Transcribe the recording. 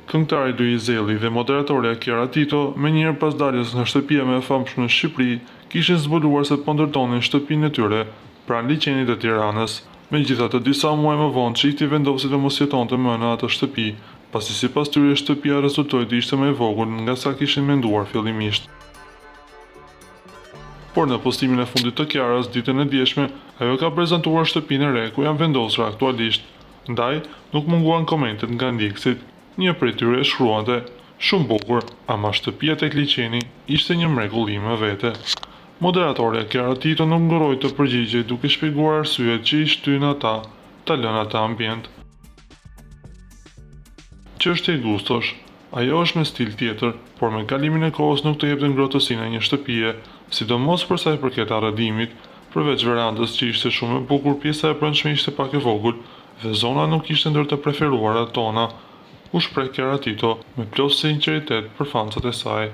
Këngëtari Luiz Zelli dhe moderatorja Kiara Tito, me njëherë pas daljes nga shtëpia më e famshme në Shqipëri, kishin zbuluar se po ndërtonin shtëpinë e tyre pranë liçenit të Tiranës. Megjithatë, disa muaj më vonë çifti vendosi të mos jetonte më në atë shtëpi, pasi sipas tyre shtëpia rezultoi të ishte më e vogël nga sa kishin menduar fillimisht. Por në postimin e fundit të Kiarës ditën e djeshme, ajo ka prezantuar shtëpinë e re ku janë vendosur aktualisht. Ndaj, nuk munguan komentet nga ndjekësit. Një prej tyre shkruante: "Shumë bukur, ama shtëpia tek liçeni ishte një mrekullim e vete." Moderatorja Kiara Tito nuk nguroi të përgjigjej duke shpjeguar arsyet që i shtyn ata ta lënë atë ambient. Çështja e gustosh. Ajo është me stil tjetër, por me kalimin e kohës nuk të jepte ngrohtësinë e një shtëpie, sidomos për sa i përket arrëdimit. Përveç verandës që ishte shumë e bukur, pjesa e brendshme ishte pak e vogël dhe zona nuk ishte ndër të preferuarat tona, u shpreh Kiara Tito me plot sinqeritet për fansat e saj.